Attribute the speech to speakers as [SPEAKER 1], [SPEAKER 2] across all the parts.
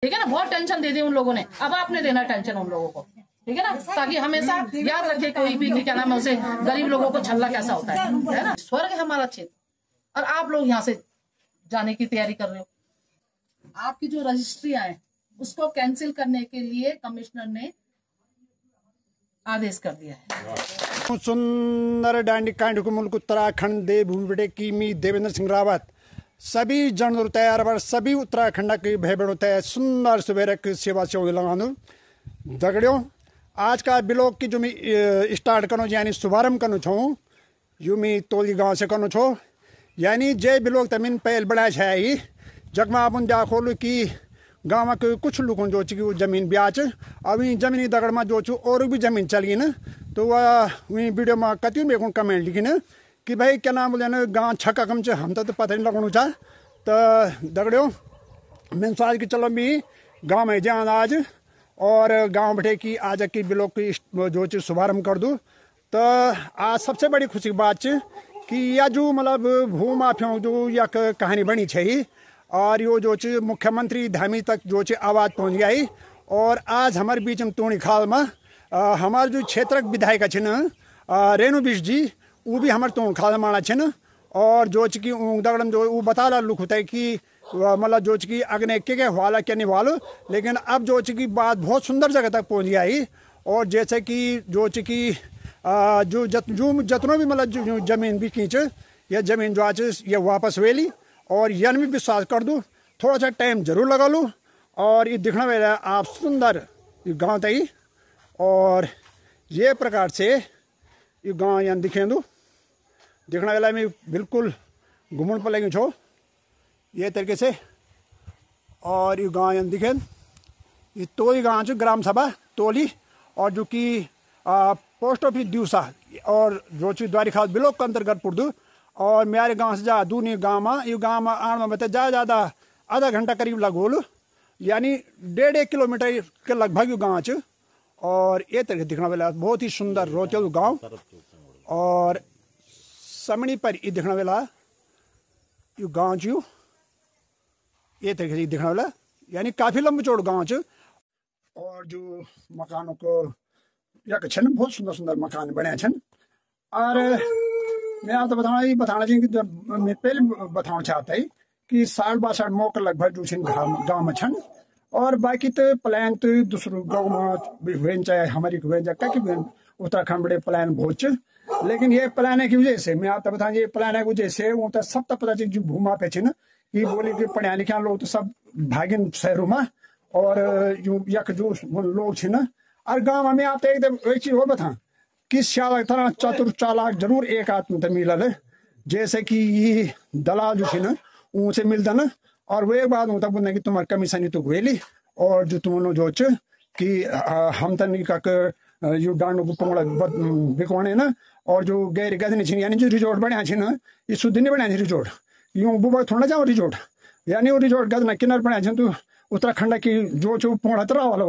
[SPEAKER 1] ठीक है ना। बहुत टेंशन दे दी उन लोगों ने, अब आपने देना टेंशन उन लोगों को, ठीक है ना, ताकि हमेशा याद रखे कोई भी क्या नाम है उसे, गरीब लोगों को छल्ला कैसा होता है ना। स्वर्ग है हमारा क्षेत्र, और आप लोग यहाँ से जाने की तैयारी कर रहे हो। आपकी जो रजिस्ट्रियां हैं उसको कैंसिल करने के लिए कमिश्नर ने आदेश कर दिया है।
[SPEAKER 2] सुंदर डांडी कांड को मुल्क उत्तराखंड देवभूमि बेटे कीमी देवेंद्र सिंह रावत सभी जन तैयार पर सभी उत्तराखंड के भाई बहनों तय सुंदर सवेरे की सेवा से लगानो दगड़ियों। आज का ब्लॉग की जो मैं स्टार्ट करूँ यानी शुभारंभ करूँ छो यू मैं तोली गाँव से करूँ छो यानी जय ब्लॉग तमिन पहल बढ़ाया है जगमा अपन देखो कि गाँव के कुछ लोगों जो वो जमीन ब्याच अब जमीनी दगड़ में जो और भी जमीन चली न तो वह वीडियो में कति में कमेंट लिखी न कि भाई क्या नाम बोले ना गाँव छक्का कम से हम तो पता नहीं लगाना चाह तो दगड़ियों मैंने सोचा कि चलो भी गाँव में जान आज और गांव बैठे की आज की ब्लॉग की जो शुभारंभ कर दूँ। तो आज सबसे बड़ी खुशी की बात कि यह जो मतलब भू माफियाओं जो या कहानी बनी है और यो जो मुख्यमंत्री धामी तक जो आवाज़ पहुंच गई और आज हमारे बीच में तोणी खाल में हमारे जो क्षेत्र विधायक छिन रेणु बिश जी वो भी हमारे तोण खाल माना छिन और जो कि दगड़न जो वो बता रहा लुक होता है कि मतलब जो कि अग्नि के वाला क्या नहीं वालो लेकिन अब जो कि बात बहुत सुंदर जगह तक पहुंच गई और जैसे कि जो कि जो जतनों भी मतलब जो जमीन भी खींच यह जमीन जो आज ये वापस वेली और यन भी विश्वास कर दूँ थोड़ा सा टाइम जरूर लगा लूँ और ये दिखना वाला आप सुंदर ये गाँव तई और ये प्रकार से ये गाँव यहाँ दिखे दूँ दिखने वाला मैं बिल्कुल घूमन पर लगी छो ये तरीके से और ये गाँव यहाँ दिखे ये तोली गाँव जो ग्राम सभा तोली और जो कि पोस्ट ऑफिस दिवसा और जो चीज द्वारी खास ब्लॉक के अंतर्गत पुरदू और मेरे गांव से जा दूनी गाँव में ये गाँव में आने में ज़्यादा आधा घंटा करीब लगभग यानी 1.5 किलोमीटर के लगभग ये गाँव च और ये तरीके दिखने वाला बहुत ही सुंदर रोचक गाँव और समणी पर ये दिखने वाला ये गाँव चू ये तरीके से दिखने वाला यानी काफ़ी लंबा चौड़ गाँव च और जो मकानों को या छन बहुत सुंदर सुंदर मकान बने छन और मैं आपको बताना चाहिए कि जब मैं पहले बताना चाहता है कि 62 मौका लगभग जो गाँव में छन और बाकी तो प्लान तो दूसरों गाँव में वेन चाहे हमारी वेन चाहे कि उत्तराखंड बड़े प्लान बहुत लेकिन ये प्लान है की वजह से मैं आपको बताऊँ ये प्लान है वजह से वो तो सब तो पता चल जो भूमा पे छे ये बोले कि पढ़ा लिखा लोग तो सब भागिन शहरों में और जो लोग छे न और गाँव में आप एकदम एक चीज और बता कि तरह चतुर चालाक जरूर एक आदमी तो मिलल जैसे कि ये दलाल जो छे न उनसे मिलता न और वो एक बात होता बोलना कि तुम्हारी कमीशन ही तो वेली और जो तुम जो कि हम तो नहीं का यो डांडो को पंगड़ा बिकवाने न और जो गैर गदनी छे यानी जो रिजोर्ट बने छे न ये शुद्ध नहीं बने रिजोर्ट यूं बुबा थोड़ा जाओ रिजोर्ट यानी वो रिजोर्ट गदना किनार बने छे तो उत्तराखंड की जो पंगड़ा तरा वाला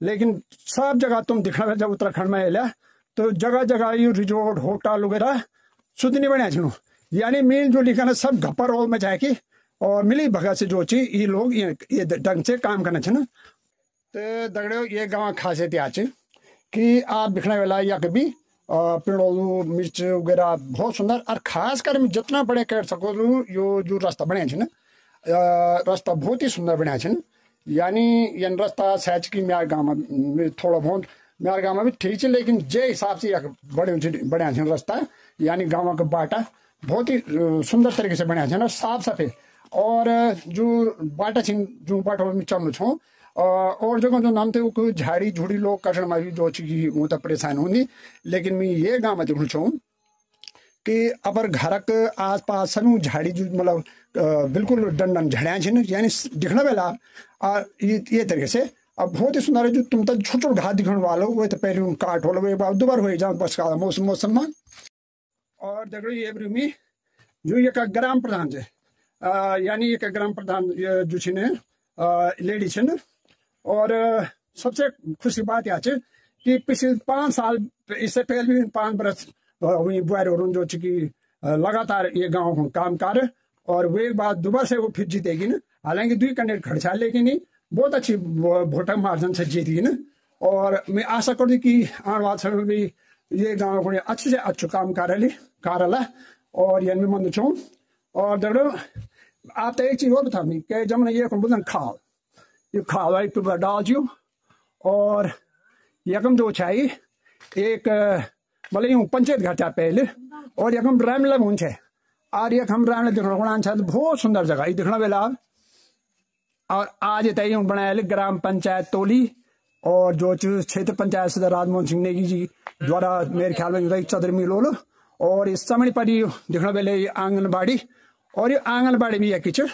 [SPEAKER 2] लेकिन सब जगह तुम दिखना जब उत्तराखंड में आया तो जगह जगह ये रिजोर्ट होटल वगैरह शुद्ध नहीं बने छे यानी मिल जो लिखा सब घप्पा रोल में जाए और मिली भगत से जो चीज ये लोग ये ढंग से काम करना छे तो दगड़ियों ये गाँव खासियत आज कि आप दिखने वाला या कभी पेड़ों मिर्च वगैरह बहुत सुंदर और खास कर जितना बड़े कर सको यो जो रास्ता बने छे रास्ता बहुत ही सुंदर बने छे यानी यन रास्ता सहज की मेरे गाँव में थोड़ा बहुत मेरे गाँव में भी ठीक है लेकिन जे हिसाब से बने छे रास्ता यानी गाँव का बाटा बहुत ही सुंदर तरीके से बने छे साफ सफेद और जो बाटा छे जो बाटा में चलू छो और जगह जो नाम थे वो झाड़ी झूड़ी लोग कटन में भी जो वो तो परेशान होंगी लेकिन मैं ये गाँव में देखूँ छूँ कि अपर घर के आस पास सभी झाड़ी जो मतलब बिल्कुल डंडन झड़िया छे यानी दिखने वाला ये तरीके से अब बहुत ही सुंदर है जो तुम तो छोटे छोटे घास दिखने वाले वो तो पहले काट हो लो दोबारा हो जाओ बस का मौसम में और देखो ये में जो ये का ग्राम प्रधान से यानी ये ग्राम प्रधान जो छे लेडी छे और सबसे खुशी बात यह है कि पिछले 5 साल इससे पहले भी 5 बरस बुआरे जो कि लगातार ये गाँव काम कर और वे बात दोबारा से वो फिर जीतेगी न हालांकि 2 कैंडिडेट खड़े लेकिन बहुत अच्छी वोटर मार्जिन से जीती न। और मैं आशा करती कि आने वाले समय में भी ये गाँव को अच्छे से अच्छे काम कारला और ये मैं चाहूँ। और दगड़ो आप तो एक चीज और बता कि जब मैंने ये बोलते खाल ये खाल एक डाल दियो और यकम जो चाहिए एक मतलब यूँ पंचायत घर था पहले और यकम रामला मुझे और यकम रामला दिखना बहुत सुंदर जगह ये दिखना बेला। और आज तय बनाया ग्राम पंचायत तोली और जो क्षेत्र पंचायत सदस्य राजमोहन सिंह नेगी जी द्वारा मेरे ख्याल में चदर मिलोलो। और इस समय पर देखना बेले आंगनबाड़ी और ये आंगनबाड़ी भी है किचड़।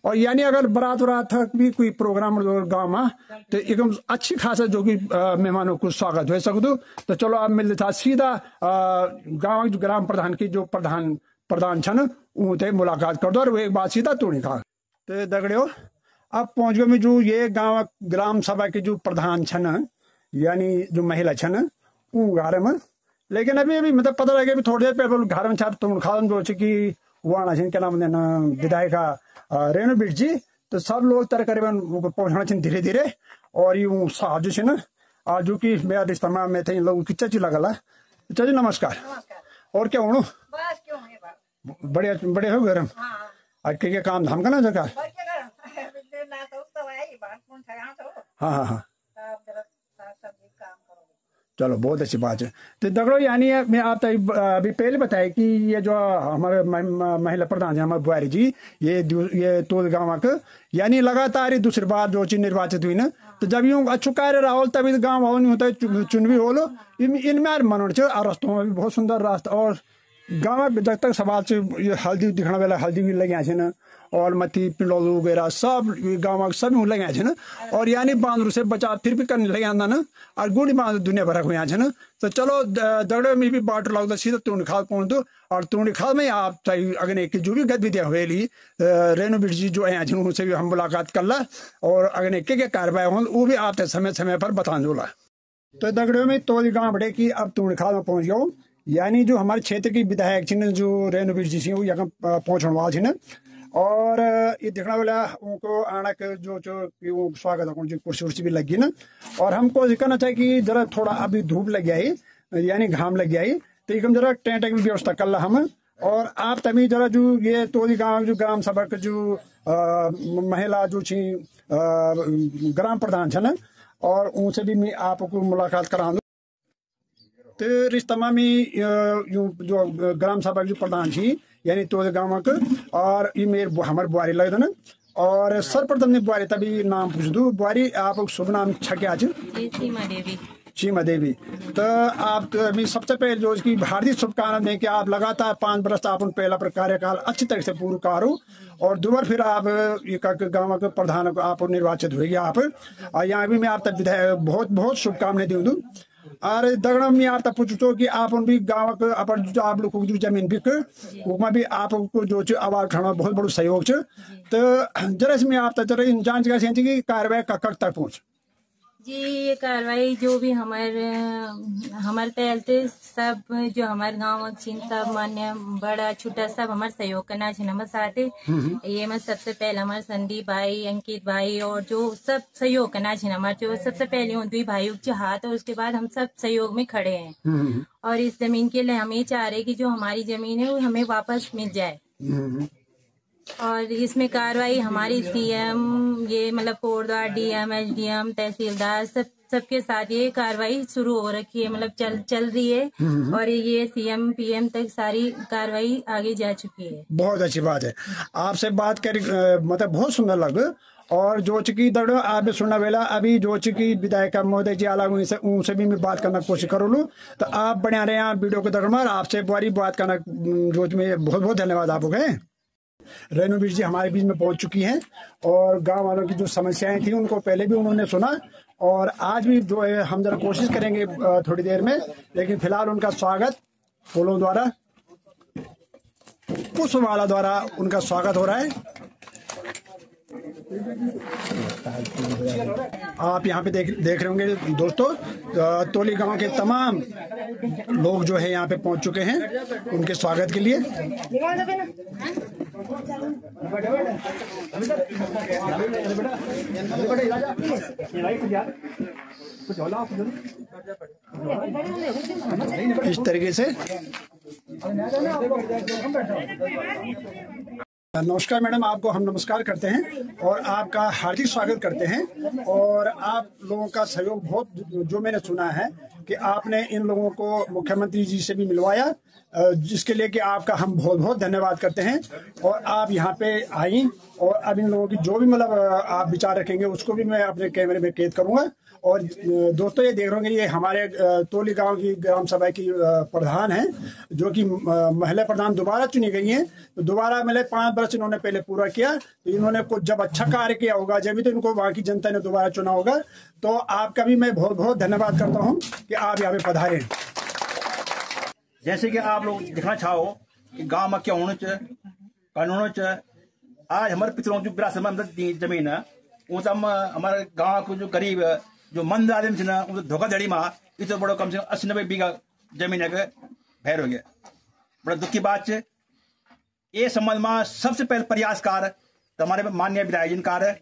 [SPEAKER 2] और यानी अगर बारात भी कोई प्रोग्राम गाँव में तो एकदम अच्छी खासा जो कि मेहमानों को स्वागत हो सकते। तो चलो अब मिलते था सीधा गाँव ग्राम प्रधान की जो प्रधान छन उनसे मुलाकात कर दो और वो एक बात सीधा तोड़ी खा। तो दगड़ियों अब पहुंच गए में जो ये गाँव ग्राम सभा के जो प्रधान छन यानी जो महिला छन उ घर में। लेकिन अभी मतलब पता लगे थोड़ी देर पहले घर में छाप तुम खान जो कि वहाँ क्या नाम विधायिका रेणु बिट जी। तो सब लोग तर करीबन पहुंचना चाहिए धीरे धीरे। और यूँ साहब जो न आज जो कि मेरा रिश्ता में थे लोग की चाची लगला। चाची नमस्कार। और क्या हो बढ़िया बढ़िया हो गरम आज के काम धाम का ना जगह। हाँ हाँ हाँ चलो बहुत अच्छी बात है। तो दगड़ो यानी मैं आप अभी पहले बताया कि ये जो हमारे महिला प्रधान है हमारे बुआरी जी ये तोल गाँव का यानी लगातार दूसरी बार जो चीज निर्वाचित हुई ना। तो जब यूँ अच्छु कार्य रहा तभी गाँव वालों नहीं होता है चुनवी हो लो इनमें मनोड़ और रास्तों में भी बहुत सुंदर रास्ता। और गाँव में जब तक सवाल से हल्दी दिखने वाला हल्दी भी लगे न और मती पिंडोलू वगैरह सब गाँव सब लगे न। और यानी बांदरू से बचा फिर भी करने लगे आंदा न और गुड़ी बांध दुनिया भर हुए न। तो चलो दगड़े में भी बाट लगता सीधा तुंडी खाल पहुँच दो। और तुंडी खाल में आप चाहिए अगने की जो भी गतिविधियाँ हुई रेणु बिट जी जो हैं उनसे भी हम मुलाकात कर ला और अगने के कार्रवाई हो वो भी आप समय समय पर बता दूला। तो दगड़े में तो गाँव बढ़े की अब तुंडी खाल में पहुँच गया यानी जो हमारे क्षेत्र की विधायक छिन जो रेणु बिट जी वो यहाँ पहुँचने वाले छिन। और ये देखने वाला उनको आना के जो स्वागत है जो कुर्सी उर्सी भी लगी ना। और हमको कहना चाहिए कि जरा थोड़ा अभी धूप लग गया यानी घाम लग गया तो एकदम जरा टेंट की व्यवस्था कर ला हम। और आप तभी जरा जो ये तोली गाँव जो ग्राम सभा के जो महिला जो छी ग्राम प्रधान छन और उनसे भी मैं आपको मुलाकात करा दूँ। तो रिश्ता में जो ग्राम सभा जो प्रधान थी यानी तो गाँव का और ये मेरे हमारे बुआरी लगता ना। और सर्वप्रथम ने बुआरी तभी नाम पूछ दू बुआरी आप शुभ नाम छक्या सीमा देवी। तो आप तो सबसे पहले जो इसकी हार्दिक शुभकामनाएं दें कि आप लगातार 5 वर्ष आप पहला कार्यकाल अच्छी तरह से पूरा करो और दोबारा फिर आप गाँव के प्रधान आप निर्वाचित हुए आप। और यहाँ भी मैं आप तक विधायक बहुत बहुत शुभकामनाएं दूँ। और दगड़ा में आप तक पूछो कि आप भी गाँव के अपन जो आप लोग को जो जमीन बिक उसमें भी आपको जो आवाज उठाना बहुत बड़ा सहयोग है। तो जरा से मैं आप तक जरा जांच कर कि कार्रवाई कब तक पहुँच
[SPEAKER 3] जी। ये कार्रवाई जो भी हमारे तहलते सब जो हमारे गाँव छीन सब मान्य बड़ा छोटा सब हमारे सहयोग करना छीन हमारे साथ ये मैं सबसे पहले हमारे संदीप भाई अंकित भाई और जो सब सहयोग करना छीन हमारे जो सबसे पहले उन 2 भाइयों के हाथ और उसके बाद हम सब सहयोग में खड़े हैं। और इस जमीन के लिए हम ये चाह रहे कि जो हमारी जमीन है वो हमें वापस मिल जाए। और इसमें कार्रवाई हमारी सीएम ये मतलब कोटद्वार डीएम एसडीएम तहसीलदार सबके साथ ये कार्रवाई शुरू हो रखी है मतलब चल रही है। और ये सीएम पीएम तक सारी कार्रवाई आगे जा चुकी है। बहुत
[SPEAKER 2] अच्छी बात है आपसे बात कर मतलब बहुत सुंदर लगा। और जो चुकी दड़ो आप सुनना वेला अभी जो चुकी विधायक महोदय जी अलग उनसे भी मैं बात करना कोशिश करूँ। तो आप बढ़िया रहे हैं वीडियो को दरमार आपसे बारी बात करना रोज में बहुत बहुत धन्यवाद आप गए। रेणु बिट जी हमारे बीच में पहुंच चुकी हैं और गांव वालों की जो समस्याएं थी उनको पहले भी उन्होंने सुना और आज भी जो है हम जरा कोशिश करेंगे थोड़ी देर में। लेकिन फिलहाल उनका स्वागत फूलों द्वारा पुष्पमाला द्वारा उनका स्वागत हो रहा है। आप यहाँ पे देख रहे होंगे दोस्तों तोली गांव के तमाम लोग जो है यहाँ पे पहुंच चुके हैं उनके स्वागत के लिए। इस तरीके से। नमस्कार मैडम, आपको हम नमस्कार करते हैं और आपका हार्दिक स्वागत करते हैं। और आप लोगों का सहयोग बहुत, जो मैंने सुना है कि आपने इन लोगों को मुख्यमंत्री जी से भी मिलवाया, जिसके लिए कि आपका हम बहुत बहुत धन्यवाद करते हैं। और आप यहाँ पे आई और अब इन लोगों की जो भी मतलब आप विचार रखेंगे उसको भी मैं अपने कैमरे में कैद करूँगा। और दोस्तों ये देख रहे होंगे, ये हमारे तोली गांव की ग्राम सभा की प्रधान हैं, जो कि महिला प्रधान दोबारा चुनी गई हैं। तो दोबारा मतलब 5 वर्ष इन्होंने पहले पूरा किया, तो इन्होंने कुछ जब अच्छा कार्य किया होगा जब भी तो इनको वहाँ की जनता ने दोबारा चुना होगा। तो आपका भी मैं बहुत बहुत धन्यवाद करता हूँ कि आप यहाँ पे पधारे।
[SPEAKER 4] जैसे कि आप लोग दिखना चाहो कि गांव में क्या होना चाहिए, कानून चाहिए। आज हमारे पितरों जो विरासत में जमीन है, वो सब हमारे गांव को जो गरीब जो मंद आदमी थे ना, वो धोखाधड़ी में इतना बड़ा कम से कम 80-90 बीघा जमीन है भैर हो गया। बड़ा दुख की बात है। ये संबंध में सबसे पहले प्रयासकार तो हमारे माननीय विधायक जी कार है,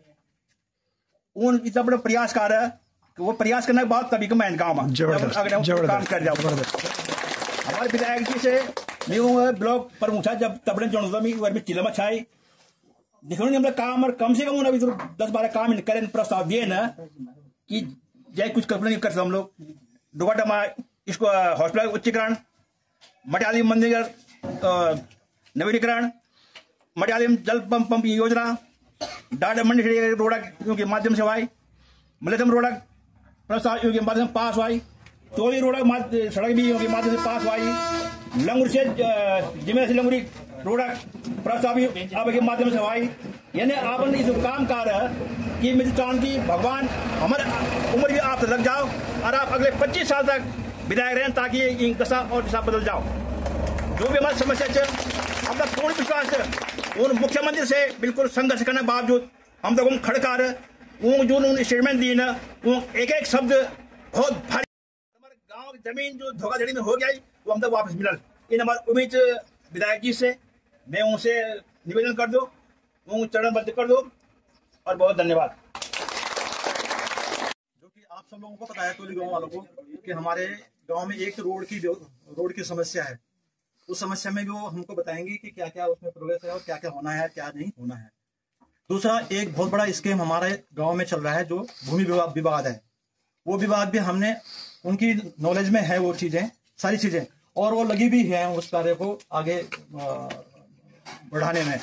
[SPEAKER 4] उन इतना बड़ा प्रयासकार है कि वो प्रयास करने के बाद तभी कमेंट गाँव में अगर काम कर जाओ। हमारे विधायक जी से मैं ब्लॉक प्रमुख था जब तबड़े जोड़ में चिल्ला मचाई देखो हम काम और कम से कम अभी 10-12 काम करें प्रस्ताव दिए ना कि जय कुछ कल्पना नहीं कर सकते हम लोग। डोगाटा इसको हॉस्पिटल उच्चीकरण, मटियाली मंदिर नवीनीकरण, मटियाली जल पंप योजना, डाटा मंडी रोड़ा के माध्यम से हुई, मलेदम रोड़ा प्रस्ताव के माध्यम से पास हुई, तोली रोड़ा सड़क भी के माध्यम से पास हुई, लंगुर से जिम्मे से लंगुरी रोड़ा प्रस्ताव भी अब के माध्यम से हुई। यानी आपने इस काम कर कि मेरी चांदी भगवान हमारे उम्र भी आप लग जाओ और आप अगले 25 साल तक विधायक रहें, ताकि ये दशा और दिशा बदल जाओ। जो भी हमारी समस्या है हमारा पूर्ण विश्वास है उन मुख्यमंत्री से बिल्कुल संघर्ष करने के बावजूद हम तक खड़कार वो जो उन्होंने स्टेटमेंट दिए ना, वो एक शब्द बहुत भारी। हमारे गाँव की जमीन जो धोखाधड़ी में हो गया वो हम तक वापस मिला। इन हमारी उम्मीद विधायक जी से मैं उनसे निवेदन कर दो, वो चरणबद्ध कर दो और बहुत धन्यवाद।
[SPEAKER 5] जो कि आप सब लोगों को पता है, तोली गांव वालों को, कि हमारे गांव में एक रोड की समस्या है। उस समस्या में भी वो हमको बताएंगे कि क्या क्या उसमें प्रोग्रेस है और क्या क्या होना है क्या नहीं होना है। दूसरा, एक बहुत बड़ा स्कीम हमारे गांव में चल रहा है जो भूमि विवाद है। वो विवाद भी हमने उनकी नॉलेज में है, वो चीजें सारी चीजें, और वो लगी भी है उस कार्य को आगे बढ़ाने में,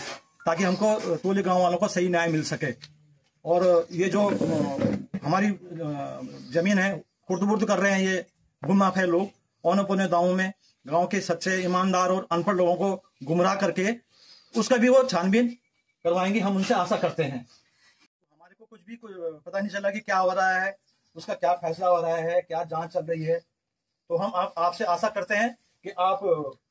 [SPEAKER 5] ताकि हमको तोली गांव वालों को सही न्याय मिल सके। और ये जो हमारी जमीन है खुर्द-बुर्द कर रहे हैं ये गुमनाफे लोग, औने पौने दावों में गांव के सच्चे ईमानदार और अनपढ़ लोगों को गुमराह करके उसका भी वो छानबीन करवाएंगे, हम उनसे आशा करते हैं। हमारे को कुछ भी पता नहीं चला कि क्या हो रहा है, उसका क्या फैसला हो रहा है, क्या जांच चल रही है। तो हम आपसे आशा करते हैं कि आप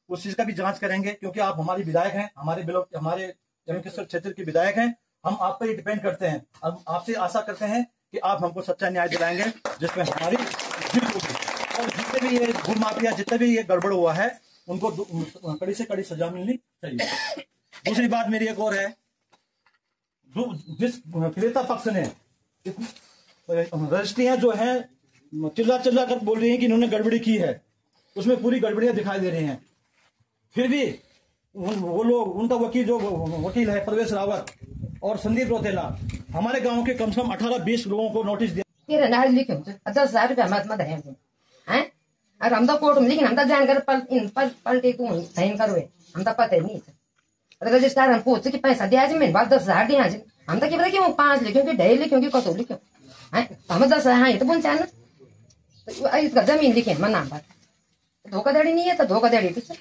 [SPEAKER 5] उस चीज का भी जांच करेंगे, क्योंकि आप हमारी विधायक हैं, हमारे जम्मू क्षेत्र के विधायक हैं। हम आप पर ही डिपेंड करते हैं। अब आपसे आशा करते हैं कि आप हमको सच्चा न्याय दिलाएंगे, जिसमें हमारी जीत होगी। और जितने भी ये भूमि माफिया, जितने भी ये गड़बड़ हुआ है, उनको कड़ी से कड़ी सजा मिलनी चाहिए। दूसरी बात मेरी एक और है, जिस क्रेता पक्ष ने रजिस्ट्रियां जो है चिल्ला कर बोल रही हैं कि इन्होंने गड़बड़ी की है, उसमें पूरी गड़बड़ियां दिखाई दे रही हैं, फिर भी वो लोग, उनका वकील है परवेश रावत और संदीप रोतेला, हमारे गांव के कम से कम 18-20 लोगों को नोटिस दिया।
[SPEAKER 6] 10,000 रुपया मत है, और हम तो कोर्ट में, लेकिन हम तो जानकर पलटे को साइन करो, हम तो पता नहीं रजिस्ट्रार हम पूछ कि पैसा दिया मैंने बात 10,000 दिया, हम तो क्या पता क्यों 5 लिखो कि 2.5 लिखो कि कसो लिखो है, हम 10,000 हाँ ये तो बोलचा ना, तो इसका जमीन लिखे मन नाम पर, धोखाधड़ी नहीं है तो धोखाधड़ी ठीक है।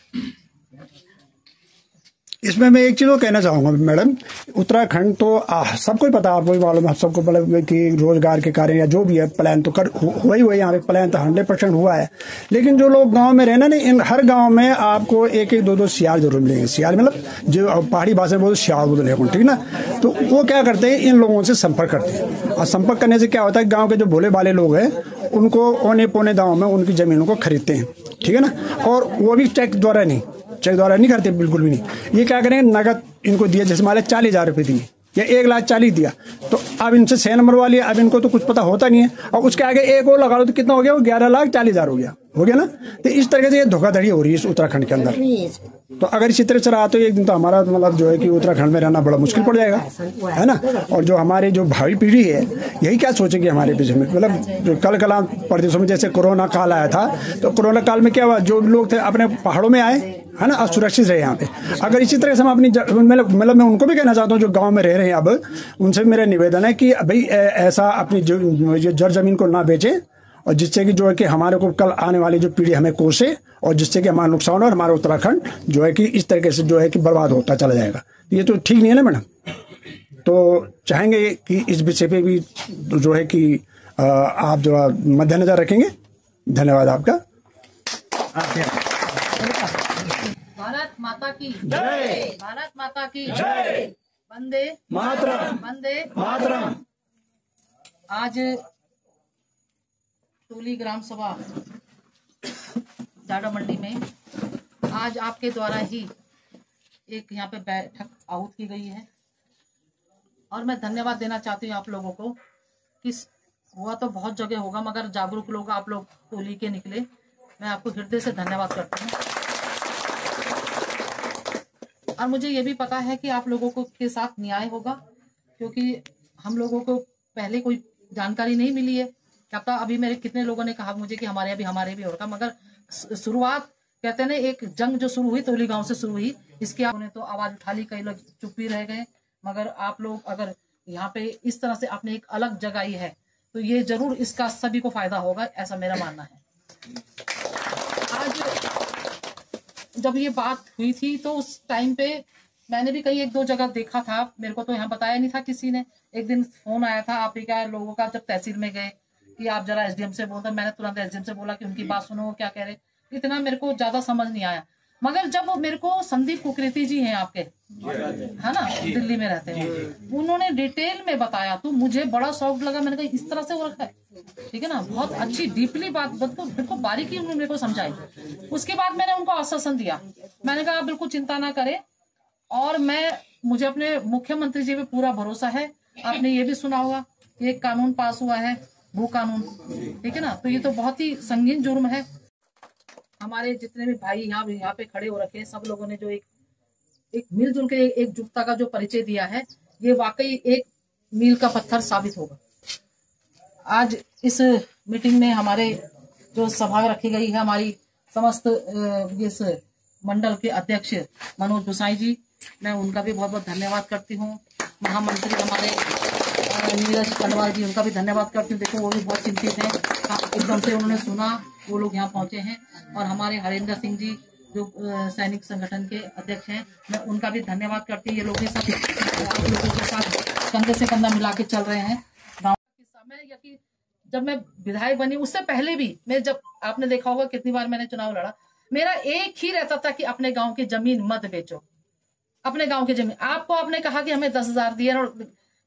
[SPEAKER 2] इसमें मैं एक चीज़ और कहना चाहूँगा मैडम, उत्तराखंड तो सबको ही पता, आपको भी मालूम है, सबको मतलब कि रोजगार के कार्य या जो भी है प्लान तो हुआ ही हुआ है, यहाँ पे प्लान तो 100% हुआ है। लेकिन जो लोग गांव में रहना नहीं, इन हर गांव में आपको 1-2 सियार जरूर मिलेंगे। सियार मतलब जो पहाड़ी भाषा में बोलते सियार बोलते हैं, ठीक ना। तो वो क्या करते हैं, इन लोगों से संपर्क करते हैं, और संपर्क करने से क्या होता है, गाँव के जो भोले भाले लोग हैं उनको औने पौने दाव में उनकी जमीनों को खरीदते हैं, ठीक है ना। और वो भी चेक द्वारा नहीं करते, बिल्कुल भी नहीं। ये क्या करेंगे, नगद इनको दिया, जैसे मान 40,000 रुपये दिए या 1,40,000 दिया, तो अब इनसे 6 नंबर वाली, अब इनको तो कुछ पता होता नहीं है, और उसके आगे एक और लगा लो तो कितना हो गया, वो 11,40,000 हो गया ना। तो इस तरीके से ये धोखाधड़ी हो रही है इस उत्तराखंड के अंदर। तो अगर इसी तरह से रहा तो एक दिन तो हमारा मतलब जो है कि उत्तराखंड में रहना बड़ा मुश्किल पड़ जाएगा, है ना। और जो हमारी जो भावी पीढ़ी है यही क्या सोचेगी हमारे पीछे में, मतलब जो कल कला प्रदेशों में जैसे कोरोना काल आया था, तो कोरोना काल में क्या हुआ, जो लोग थे अपने पहाड़ों में आए, है ना, असुरक्षित रहे यहाँ पे। अगर इसी तरह से हम अपनी मतलब मैं उनको भी कहना चाहता हूँ जो गाँव में रह रहे हैं अब, उनसे मेरा निवेदन है कि भाई ऐसा अपनी जड़ जमीन को ना बेचें, और जिससे कि जो है कि हमारे को कल आने वाली जो पीढ़ी हमें कोसे, और जिससे कि हमारा नुकसान हो और हमारा उत्तराखंड जो है कि इस तरीके से जो है कि बर्बाद होता चला जाएगा। ये तो ठीक नहीं है ना मैडम। तो चाहेंगे कि इस विषय पे भी जो है कि आप जो मद्देनजर रखेंगे। धन्यवाद आपका।
[SPEAKER 1] भारत माता की जय, भारत माता की जय, वंदे मातरम, वंदे मातरम। आज टोली ग्राम सभा जाडा मंडी में आज आपके द्वारा ही एक यहाँ पे बैठक आहूत की गई है, और मैं धन्यवाद देना चाहती हूँ आप लोगों को कि हुआ तो बहुत जगह होगा मगर जागरूक लोग आप लोग टोली के निकले, मैं आपको हृदय से धन्यवाद करती हूँ। और मुझे ये भी पता है कि आप लोगों को के साथ न्याय होगा, क्योंकि हम लोगों को पहले कोई जानकारी नहीं मिली है। क्या पता अभी मेरे कितने लोगों ने कहा मुझे कि हमारे भी होगा, मगर शुरुआत कहते हैं ना, एक जंग जो शुरू हुई टोली गांव से शुरू हुई, इसके आपने तो आवाज उठा ली, कई लोग चुप भी रह गए, मगर आप लोग अगर यहाँ पे इस तरह से आपने एक अलग जगाई है तो ये जरूर इसका सभी को फायदा होगा, ऐसा मेरा मानना है। आज जब ये बात हुई थी तो उस टाइम पे मैंने भी कहीं 1-2 जगह देखा था, मेरे को तो यहाँ बताया नहीं था किसी ने। एक दिन फोन आया था आप ही का लोगों का, जब तहसील में गए कि आप जरा एसडीएम से बोलते, मैंने तुरंत एसडीएम से बोला कि उनकी बात सुनो वो क्या कह रहे। इतना मेरे को ज्यादा समझ नहीं आया, मगर जब मेरे को संदीप कुकरेती जी हैं आपके, है ना, दिल्ली में रहते हैं, उन्होंने डिटेल में बताया तो मुझे बड़ा शौक लगा। मैंने कहा इस तरह से वो रखा है, ठीक है ना, बहुत अच्छी डीपली बात बिल्कुल बारीकी उन्होंने मेरे को समझाई। उसके बाद मैंने उनको आश्वासन दिया, मैंने कहा आप बिल्कुल चिंता ना करें, और मुझे अपने मुख्यमंत्री जी पे पूरा भरोसा है। आपने ये भी सुना होगा कि एक कानून पास हुआ है, भू कानून, ठीक है ना, तो ये तो बहुत ही संगीन जुर्म है। हमारे जितने भी भाई यहाँ पे खड़े हो रखे हैं, सब लोगों ने जो एक मिलजुल के एकजुटता का जो परिचय दिया है, ये वाकई एक मील का पत्थर साबित होगा। आज इस मीटिंग में हमारे जो सभा रखी गई है, हमारी समस्त इस मंडल के अध्यक्ष मनोज गोसाई जी, मैं उनका भी बहुत बहुत धन्यवाद करती हूँ। महामंत्री हमारे नीरज कनवाल जी, उनका भी धन्यवाद करती हूँ। देखो वो भी बहुत चिंतित हैं, एकदम से उन्होंने सुना, वो लोग यहाँ पहुंचे हैं। और हमारे हरेंद्र सिंह जी जो सैनिक संगठन के अध्यक्ष हैं, मैं उनका भी धन्यवाद करती हूँ। ये लोग सब लोगों के साथ कंधे से कंधा मिला के चल रहे हैं। गाँव के समय या कि जब मैं विधायक बनी उससे पहले भी मैं, जब आपने देखा होगा कितनी बार मैंने चुनाव लड़ा, मेरा एक ही रहता था कि अपने गाँव की जमीन मत बेचो। अपने गाँव की जमीन, आपको आपने कहा कि हमें 10,000 दिए, और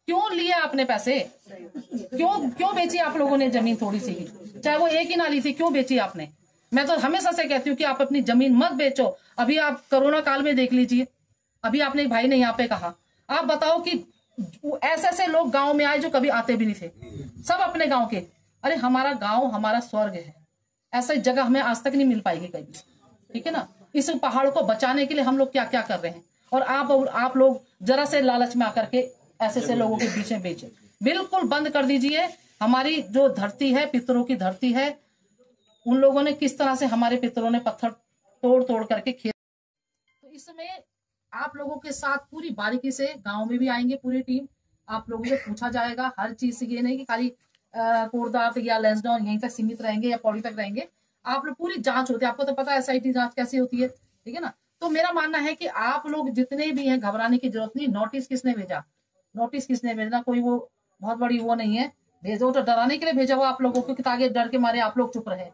[SPEAKER 1] क्यों लिए आपने पैसे, क्यों बेची आप लोगों ने जमीन थोड़ी सी, चाहे वो एक ही नाली थी, क्यों बेची आपने। मैं तो हमेशा से कहती हूँ कि आप अपनी जमीन मत बेचो। अभी आप कोरोना काल में देख लीजिए, अभी आपने एक भाई ने यहाँ पे कहा, आप बताओ कि ऐसे ऐसे लोग गांव में आए जो कभी आते भी नहीं थे, सब अपने गांव के। अरे हमारा गांव हमारा स्वर्ग है, ऐसा जगह हमें आज तक नहीं मिल पाएगी कभी, ठीक है ना। इस पहाड़ को बचाने के लिए हम लोग क्या क्या कर रहे हैं, और आप लोग जरा से लालच में आकर के ऐसे ऐसे लोगों के बीच में बेचे। बिल्कुल बंद कर दीजिए। हमारी जो धरती है, पितरों की धरती है, उन लोगों ने किस तरह से हमारे पितरों ने पत्थर तोड़ तोड़ करके खेत, तो इसमें आप लोगों के साथ पूरी बारीकी से गांव में भी आएंगे पूरी टीम, आप लोगों से पूछा जाएगा हर चीज से। ये नहीं कि खाली कोटदार या लैंसडाउन यहीं तक सीमित रहेंगे या पौड़ी तक रहेंगे, आप लोग पूरी जांच होती है। आपको तो पता है SIT जांच कैसी होती है, ठीक है ना। तो मेरा मानना है कि आप लोग जितने भी हैं, घबराने की जरूरत नहीं। नोटिस किसने भेजा, नोटिस किसने भेजना, कोई वो बहुत बड़ी वो नहीं है, भेजो तो डराने के लिए भेजा हुआ आप लोगों को, कि ताकि डर के मारे आप लोग चुप रहे।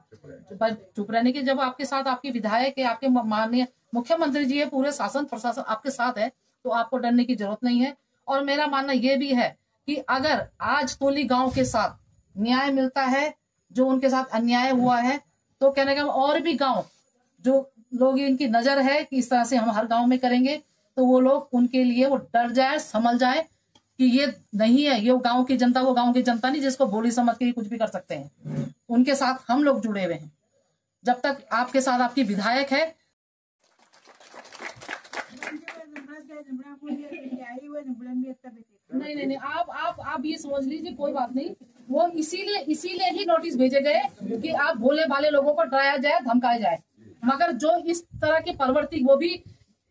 [SPEAKER 1] चुप रहने की, जब आपके साथ आपकी विधायक है, आपके माननीय मुख्यमंत्री जी है, पूरे शासन प्रशासन आपके साथ है, तो आपको डरने की जरूरत नहीं है। और मेरा मानना ये भी है कि अगर आज टोली गांव के साथ न्याय मिलता है, जो उनके साथ अन्याय हुआ है, तो कहने का और भी गांव जो लोग, इनकी नजर है कि इस तरह से हम हर गांव में करेंगे, तो वो लोग उनके लिए वो डर जाए, समझ जाए कि ये नहीं है, ये गांव की जनता वो गांव की जनता नहीं जिसको बोली समझ के कुछ भी कर सकते हैं। उनके साथ हम लोग जुड़े हुए हैं। जब तक आपके साथ आपकी विधायक है, नहीं, आप ये समझ लीजिए, कोई बात नहीं। वो इसीलिए ही नोटिस भेजे गए कि आप भोले भाले लोगों को डराया जाए, धमकाया जाए। मगर जो इस तरह की प्रवृत्ति, वो भी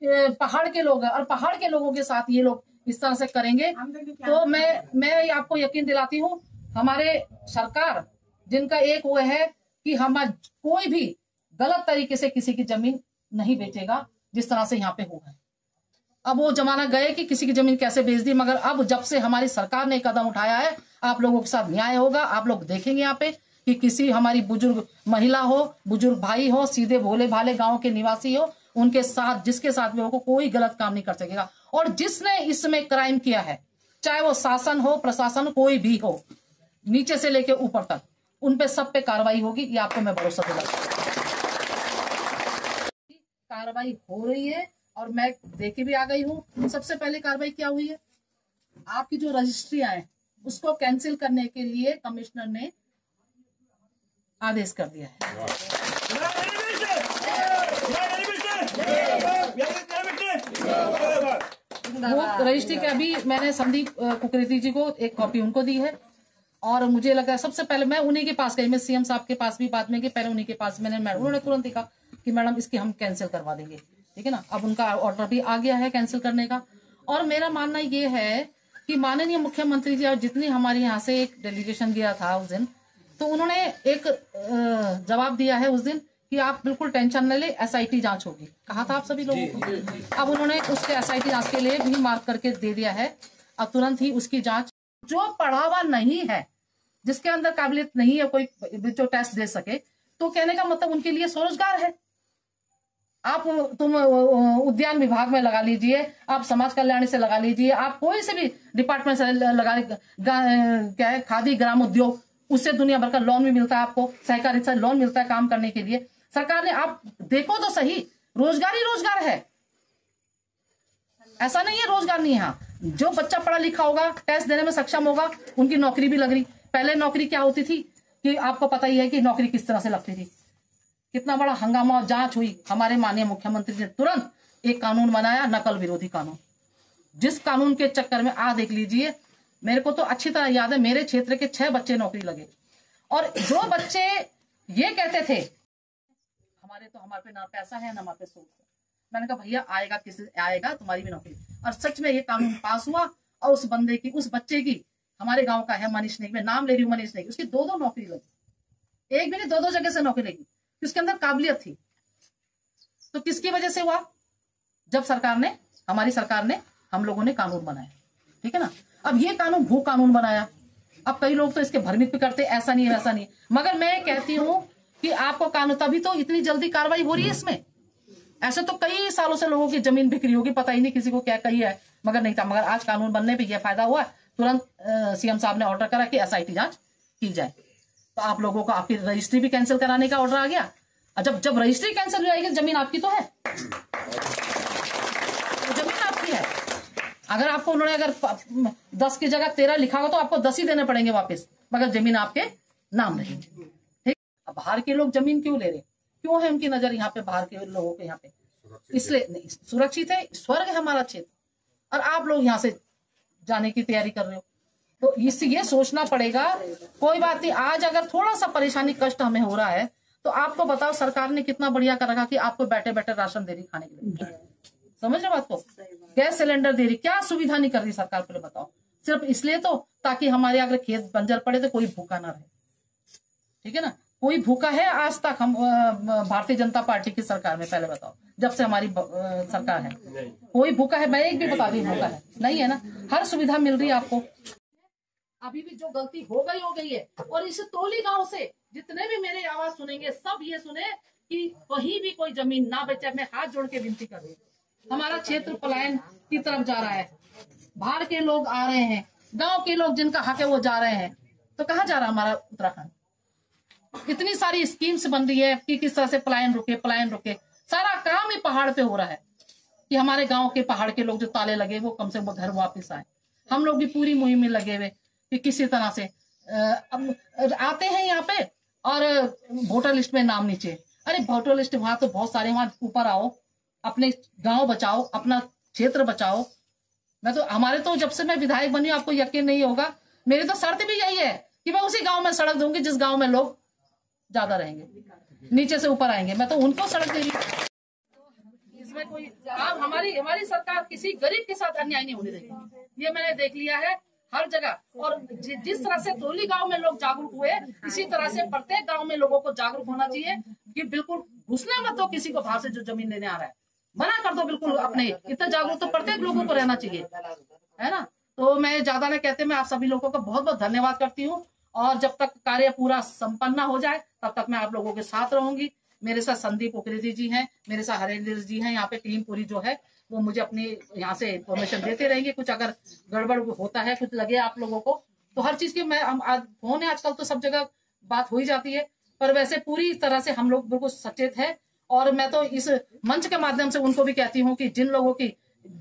[SPEAKER 1] पहाड़ के लोग हैं, और पहाड़ के लोगों के साथ ये लोग इस तरह से करेंगे, तो मैं आपको यकीन दिलाती हूँ, हमारे सरकार जिनका एक वो है कि हम कोई भी गलत तरीके से किसी की जमीन नहीं बेचेगा, जिस तरह से यहाँ पे हुआ है। अब वो जमाना गए कि किसी की जमीन कैसे बेच दी, मगर अब जब से हमारी सरकार ने कदम उठाया है, आप लोगों के साथ न्याय होगा। आप लोग देखेंगे यहाँ पे कि किसी हमारी बुजुर्ग महिला हो, बुजुर्ग भाई हो, सीधे भोले भाले गांव के निवासी हो, उनके साथ जिसके साथ भी हो, कोई गलत काम नहीं कर सकेगा। और जिसने इसमें क्राइम किया है, चाहे वो शासन हो, प्रशासन, कोई भी हो, नीचे से लेके ऊपर तक, उन पे सब पे कार्रवाई होगी, ये आपको मैं भरोसा दिलाता हूं। कार्रवाई हो रही है और मैं देखे भी आ गई हूँ। सबसे पहले कार्रवाई क्या हुई है, आपकी जो रजिस्ट्रियां हैं उसको कैंसिल करने के लिए कमिश्नर ने आदेश कर दिया है। वो रजिस्ट्री के अभी मैंने संदीप कुकरेती जी को एक कॉपी उनको दी है, और मुझे लगा सबसे पहले मैं उन्हीं के पास गई, मैं सीएम साहब के पास भी बाद में गई, पहले उन्हीं के पास मैंने, उन्होंने तुरंत कहा कि मैडम इसकी हम कैंसिल करवा देंगे, ठीक है ना। अब उनका ऑर्डर भी आ गया है कैंसिल करने का। और मेरा मानना ये है कि माननीय मुख्यमंत्री जी और जितनी हमारे यहाँ से एक डेलीगेशन गया था उस दिन, तो उन्होंने एक जवाब दिया है उस दिन कि आप बिल्कुल टेंशन न ले, एसआईटी जांच होगी, कहा था आप सभी लोगों को। अब उन्होंने उसके एसआईटी जांच के लिए भी मार्क करके दे दिया है। अब तुरंत ही उसकी जांच, जो पढ़ा हुआ नहीं है, जिसके अंदर काबिलियत नहीं है कोई जो टेस्ट दे सके, तो कहने का मतलब उनके लिए स्वरोजगार है। तुम उद्यान विभाग में लगा लीजिए, आप समाज कल्याण से लगा लीजिए, आप कोई से भी डिपार्टमेंट से लगा, क्या है, खादी ग्राम उद्योग, उससे दुनिया भर का लोन भी मिलता है आपको, सहकारी से लोन मिलता है काम करने के लिए। सरकार ने, आप देखो तो सही, रोजगार ही रोजगार है, ऐसा नहीं है रोजगार नहीं है। हाँ, जो बच्चा पढ़ा लिखा होगा, टेस्ट देने में सक्षम होगा, उनकी नौकरी भी लग रही। पहले नौकरी क्या होती थी कि आपको पता ही है कि नौकरी किस तरह से लगती थी, कितना बड़ा हंगामा और जांच हुई। हमारे माननीय मुख्यमंत्री ने तुरंत एक कानून बनाया, नकल विरोधी कानून, जिस कानून के चक्कर में देख लीजिए, मेरे को तो अच्छी तरह याद है, मेरे क्षेत्र के 6 बच्चे नौकरी लगे। और जो बच्चे ये कहते थे हमारे पे ना पैसा है ना हमारे पे सोच है, मैंने कहा भैया आएगा, किसी आएगा, तुम्हारी भी नौकरी। और सच में ये कानून पास हुआ, और उस बंदे की, उस बच्चे की, हमारे गांव का है मनीष नेगी, मैं नाम ले रही हूँ मनीष नेगी, उसकी 2-2 नौकरी लगी, एक भी नहीं 2-2 जगह से नौकरी लगी, उसके अंदर काबिलियत थी। तो किसकी वजह से हुआ, जब हमारी सरकार ने, हम लोगों ने कानून बनाया, ठीक है ना। अब ये कानून भू कानून बनाया, अब कई लोग तो इसके भ्रमित भी करते, ऐसा नहीं है वैसा नहीं, मगर मैं कहती हूँ कि आपको कानून, तभी तो इतनी जल्दी कार्रवाई हो रही है इसमें। ऐसे तो कई सालों से लोगों की जमीन बिक्री होगी, पता ही नहीं किसी को क्या कही है, मगर नहीं था। मगर आज कानून बनने पे यह फायदा हुआ, तुरंत सीएम साहब ने ऑर्डर करा कि एसआईटी जांच की जाए। तो आप लोगों को आपकी रजिस्ट्री भी कैंसिल कराने का ऑर्डर आ गया। जब रजिस्ट्री कैंसिल हो जाएगी, जमीन आपकी तो है, तो जमीन आपकी है। अगर आपको उन्होंने अगर 10 की जगह 13 लिखा हो, तो आपको 10 ही देने पड़ेंगे वापस, मगर जमीन आपके नाम नहीं, ठीक। अब बाहर के लोग जमीन क्यों ले रहे, क्यों है उनकी नजर यहाँ पे, बाहर के लोगों के यहाँ पे, इसलिए नहीं, सुरक्षित है, स्वर्ग है हमारा क्षेत्र, और आप लोग यहाँ से जाने की तैयारी कर रहे हो, तो ये सोचना पड़ेगा। कोई बात नहीं, आज अगर थोड़ा सा परेशानी कष्ट हमें हो रहा है, तो आपको बताओ सरकार ने कितना बढ़िया कर रखा कि आपको बैठे बैठे राशन दे रही खाने के लिए, समझ रहे बात को, गैस सिलेंडर दे रही, क्या सुविधा नहीं कर रही सरकार, पहले बताओ। सिर्फ इसलिए तो ताकि हमारे अगर खेत बंजर पड़े तो कोई भूखा ना रहे, ठीक है ना। कोई भूखा है आज तक हम भारतीय जनता पार्टी की सरकार में, पहले बताओ, जब से हमारी सरकार है कोई भूखा है, मैं एक भी बता दी भूखा है, नहीं है ना। हर सुविधा मिल रही है आपको। अभी भी जो गलती हो गई है, और इस तोली गांव से जितने भी मेरे आवाज सुनेंगे, सब ये सुने कि कहीं भी कोई जमीन ना बेचे। मैं हाथ जोड़ के विनती कर रही हूँ, हमारा क्षेत्र पलायन की तरफ जा रहा है, बाहर के लोग आ रहे हैं, गांव के लोग जिनका हक है वो जा रहे हैं, तो कहाँ जा रहा हमारा उत्तराखंड। इतनी सारी स्कीम्स बन रही है कि किस तरह से पलायन रुके, सारा काम ही पहाड़ पे हो रहा है कि हमारे गांव के पहाड़ के लोग जो ताले लगे वो कम से कम घर वापस आए। हम लोग भी पूरी मुहिम में लगे हुए कि किसी तरह से आते हैं यहाँ पे और वोटर लिस्ट में नाम नीचे। अरे वोटर लिस्ट वहां तो बहुत सारे, वहां ऊपर आओ, अपने गांव बचाओ, अपना क्षेत्र बचाओ। मैं तो हमारे तो जब से मैं विधायक बनी आपको यकीन नहीं होगा, मेरी तो शर्त भी यही है कि मैं उसी गांव में सड़क दूंगी जिस गांव में लोग ज्यादा रहेंगे, नीचे से ऊपर आएंगे, मैं तो उनको सड़क दे रही हूँ। इसमें कोई आप हमारी सरकार किसी गरीब के साथ अन्याय नहीं होने देगी, ये मैंने देख लिया है हर जगह। और जिस तरह से तोली गांव में लोग जागरूक हुए, इसी तरह से प्रत्येक गांव में लोगों को जागरूक होना चाहिए कि बिल्कुल घुसने मत दो किसी को बाहर से जो जमीन लेने आ रहा है, मना कर दो बिल्कुल। अपने इतना जागरूक तो प्रत्येक लोगों को रहना चाहिए, है ना। तो मैं ज्यादा न कहते, मैं आप सभी लोगों का बहुत बहुत धन्यवाद करती हूँ। और जब तक कार्य पूरा संपन्न हो जाए तब तक मैं आप लोगों के साथ रहूंगी। मेरे साथ संदीप उकरेती जी हैं, मेरे साथ हरेंद्र जी हैं, यहाँ पे टीम पूरी जो है वो मुझे अपनी यहाँ से इन्फॉर्मेशन देते रहेंगे। कुछ अगर गड़बड़ होता है, कुछ लगे आप लोगों को, तो हर चीज की मैं फोन है आजकल तो सब जगह बात हो ही जाती है, पर वैसे पूरी तरह से हम लोग बिल्कुल सचेत है। और मैं तो इस मंच के माध्यम से उनको भी कहती हूँ कि जिन लोगों की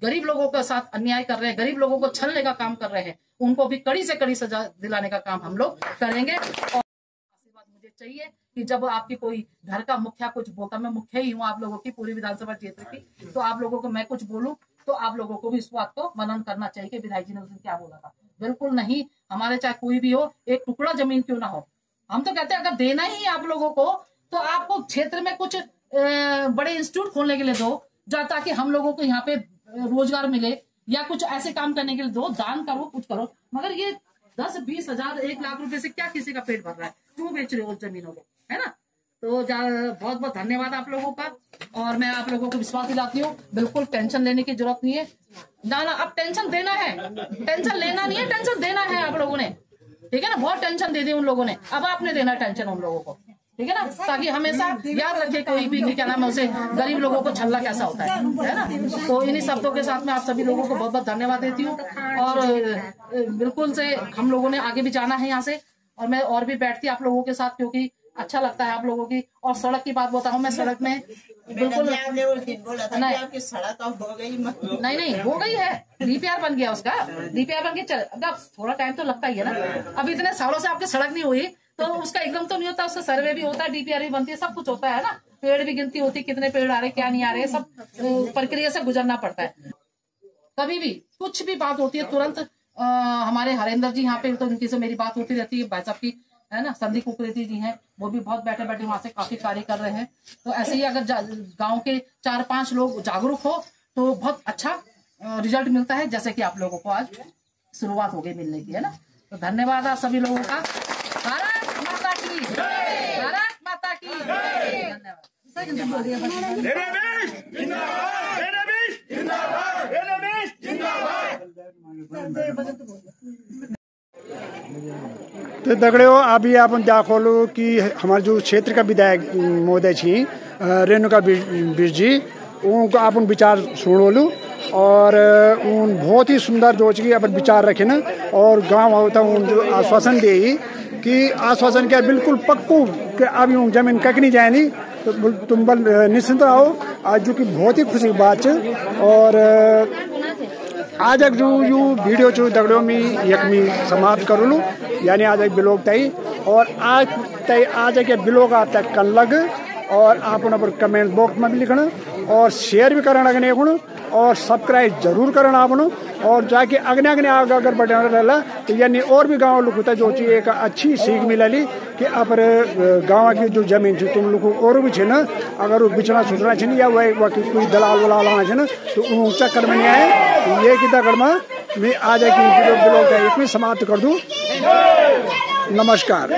[SPEAKER 1] गरीब लोगों के साथ अन्याय कर रहे हैं, गरीब लोगों को छलने का काम कर रहे हैं, उनको भी कड़ी से कड़ी सजा दिलाने का काम हम लोग करेंगे। और आशीर्वाद मुझे चाहिए कि जब आपकी कोई घर का मुखिया कुछ बोलता, मैं मुखिया ही हूँ आप लोगों की पूरी विधानसभा क्षेत्र की, तो आप लोगों को मैं कुछ बोलूं तो आप लोगों को भी इस बात को मनन करना चाहिए कि विधायक जी ने उस दिन क्या बोला था। बिल्कुल नहीं, हमारे चाहे कोई भी हो, एक टुकड़ा जमीन क्यों ना हो, हम तो कहते हैं अगर देना ही आप लोगों को तो आपको क्षेत्र में कुछ बड़े इंस्टीट्यूट खोलने के लिए दो, ताकि हम लोगों को यहाँ पे रोजगार मिले, या कुछ ऐसे काम करने के लिए दो, दान करो, कुछ करो। मगर ये 10-20 हजार 1 लाख रुपए से क्या किसी का पेट भर रहा है, क्यों बेच रहे हो जमीनों को, है ना। तो बहुत बहुत धन्यवाद आप लोगों का। और मैं आप लोगों को विश्वास दिलाती हूँ, बिल्कुल टेंशन लेने की जरूरत नहीं है ना। अब टेंशन देना है, टेंशन लेना नहीं है, टेंशन देना है आप लोगों ने, ठीक है ना। बहुत टेंशन दे दी उन लोगों ने, अब आपने देना टेंशन उन लोगों को, ठीक है ना। ताकि हमेशा याद रखे कोई भी क्या नाम है उसे, गरीब लोगों को छल्ला कैसा होता है ना। तो इन्हीं शब्दों के साथ मैं आप सभी लोगों को बहुत बहुत धन्यवाद देती हूँ। और बिल्कुल से हम लोगों ने आगे भी जाना है यहाँ से, और मैं और भी बैठती आप लोगों के साथ, क्योंकि अच्छा लगता है आप लोगों की। और सड़क की बात बताऊँ, मैं सड़क में बिल्कुल
[SPEAKER 7] नहीं, सड़क हो गई
[SPEAKER 1] नहीं हो गई है, डीपीआर बन गया उसका, डीपीआर बन के अब थोड़ा टाइम तो लगता ही है ना। अब इतने सालों से आपकी सड़क नहीं हुई तो उसका एकदम तो नहीं होता, उसका सर्वे भी होता है, डीपीआर भी बनती है, सब कुछ होता है ना। पेड़ भी गिनती होती है, कितने पेड़ आ रहे क्या नहीं आ रहे, सब प्रक्रिया से गुजरना पड़ता है। कभी भी कुछ भी बात होती है तुरंत हमारे हरेंद्र जी यहाँ पे, तो उनकी से मेरी बात होती रहती है, भाई साहब की, है ना। संदीप उकरेती जी हैं, वो भी बहुत बैठे बैठे वहां से काफी कार्य कर रहे हैं। तो ऐसे ही अगर गांव के 4-5 लोग जागरूक हो तो बहुत अच्छा रिजल्ट मिलता है, जैसे कि आप लोगों को आज शुरुआत हो गई मिलने की, है ना। तो धन्यवाद आप सभी लोगों का। भारत माता की जय, भारत माता की जय, धन्यवाद।
[SPEAKER 2] तो दगड़ियों अभी आप दाखोलो कि हमारे जो क्षेत्र का विधायक महोदय छी रेणुका बिष्ट जी, उनको आप विचार सुनोलू। और उन बहुत ही सुंदर जो अपन विचार रखे न, और गांव होता उन जो आश्वासन दे कि आश्वासन क्या बिल्कुल पक्कू कि अब यूँ जमीन ककनी जाए, तो तुम बल निश्चिंत रहो। आज जो कि बहुत ही खुशी की बात है। और आज जो यू वीडियो जो दगड़ियों में यकमी समाप्त करूँ, यानी आज एक ब्लॉग तय, और आज के ब्लॉग आप तक कल लग, और आप पर कमेंट बॉक्स में भी लिखना, और शेयर भी करना अगने को, और सब्सक्राइब जरूर करना आपनो। और जाके अगने आगे अगर बढ़ना रहा तो यानी और भी गाँव लोग होता जो चीज एक अच्छी सीख मिलली कि अपर गाँव की जो जमीन थी तुम लोग और भी छे ना, अगर बिचना सोचना छे या वह कोई दलाल वलाल आना छे ना, तो उन चक्कर में नहीं आए। ये कि दगड़ में आज एक ब्लॉग समाप्त कर दूं। नमस्कार।